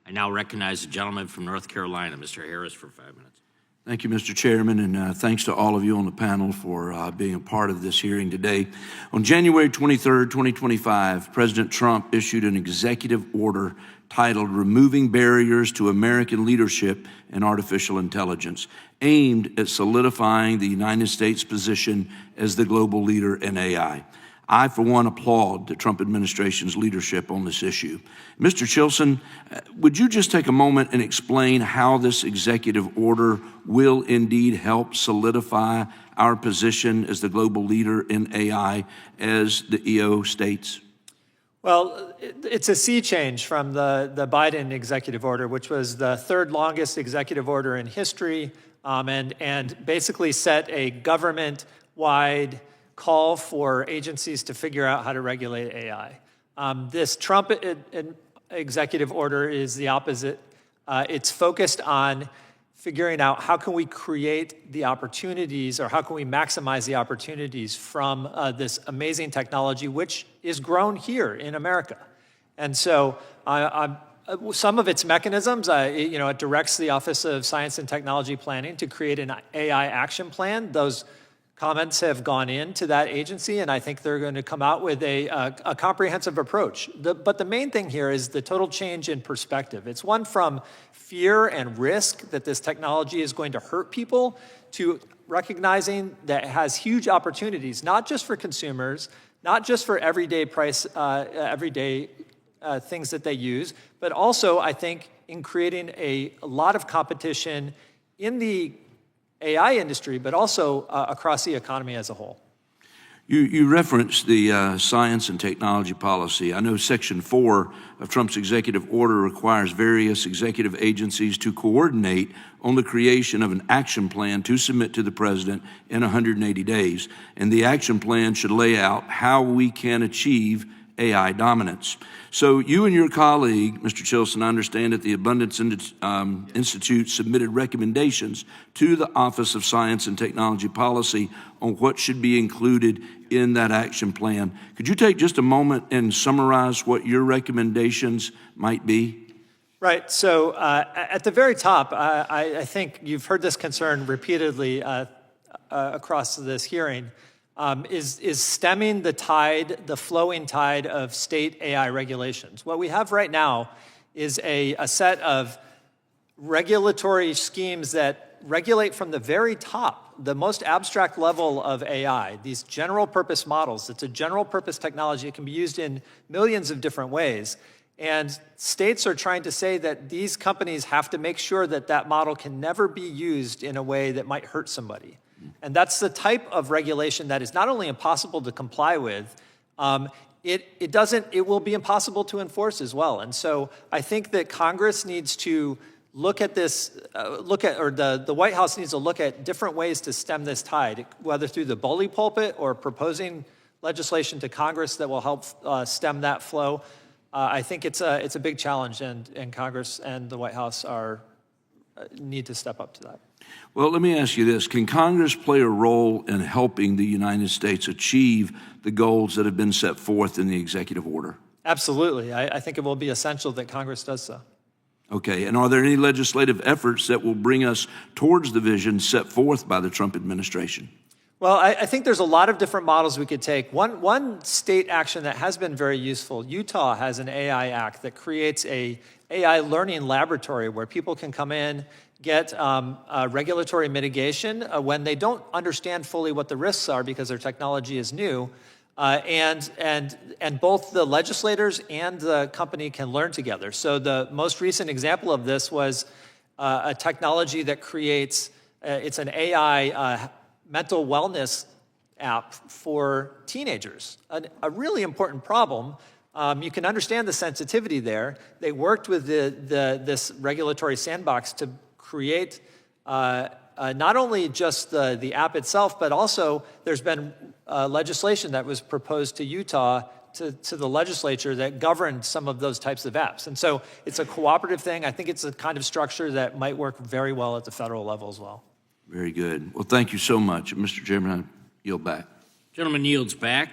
I now recognize the gentleman from North Carolina, Mr. Harris, for 5 minutes. Thank you, Mr. Chairman, and thanks to all of you on the panel for being a part of this hearing today. On January 23rd, 2025, President Trump issued an executive order titled Removing Barriers to American Leadership in Artificial Intelligence, aimed at solidifying the United States' position as the global leader in AI. I, for one, applaud the Trump administration's leadership on this issue. Mr. Chilson, would you just take a moment and explain how this executive order will indeed help solidify our position as the global leader in AI, as the EO states? Well, it's a sea change from the Biden executive order, which was the third longest executive order in history, and basically set a government-wide call for agencies to figure out how to regulate AI. This Trump executive order is the opposite. It's focused on figuring out how can we create the opportunities, or how can we maximize the opportunities from this amazing technology, which is grown here in America. And so some of its mechanisms, it directs the Office of Science and Technology Planning to create an AI action plan. Those comments have gone into that agency, and I think they're going to come out with a comprehensive approach. But the main thing here is the total change in perspective. It's one from fear and risk that this technology is going to hurt people to recognizing that it has huge opportunities, not just for consumers, not just for everyday things that they use, but also, I think, in creating a lot of competition in the AI industry, but also across the economy as a whole. You referenced the science and technology policy. I know Section 4 of Trump's executive order requires various executive agencies to coordinate on the creation of an action plan to submit to the president in 180 days. And the action plan should lay out how we can achieve AI dominance. So you and your colleague, Mr. Chilson, I understand that the Abundance Institute submitted recommendations to the Office of Science and Technology Policy on what should be included in that action plan. Could you take just a moment and summarize what your recommendations might be? Right. So at the very top, I think you've heard this concern repeatedly across this hearing. Is stemming the tide, the flowing tide of state AI regulations. What we have right now is a set of regulatory schemes that regulate from the very top, the most abstract level of AI, these general purpose models. It's a general purpose technology. It can be used in millions of different ways. And states are trying to say that these companies have to make sure that that model can never be used in a way that might hurt somebody. And that's the type of regulation that is not only impossible to comply with, it will be impossible to enforce as well. And so I think that Congress needs to look at this, the White House needs to look at different ways to stem this tide, whether through the bully pulpit or proposing legislation to Congress that will help stem that flow. I think it's a big challenge, and Congress and the White House need to step up to that. Well, let me ask you this. Can Congress play a role in helping the United States achieve the goals that have been set forth in the executive order? Absolutely. I think it will be essential that Congress does so. Okay. And are there any legislative efforts that will bring us towards the vision set forth by the Trump administration? Well, I think there's a lot of different models we could take. One state action that has been very useful, Utah has an AI Act that creates a AI learning laboratory where people can come in, get regulatory mitigation when they don't understand fully what the risks are because their technology is new, and both the legislators and the company can learn together. So the most recent example of this was a technology that creates, it's an AI mental wellness app for teenagers, a really important problem. You can understand the sensitivity there. They worked with this regulatory sandbox to create not only just the app itself, but also there's been legislation that was proposed to Utah to the legislature that governed some of those types of apps. And so it's a cooperative thing. I think it's a kind of structure that might work very well at the federal level as well. Very good. Well, thank you so much. Mr. Chairman, I yield back. Gentleman yields back.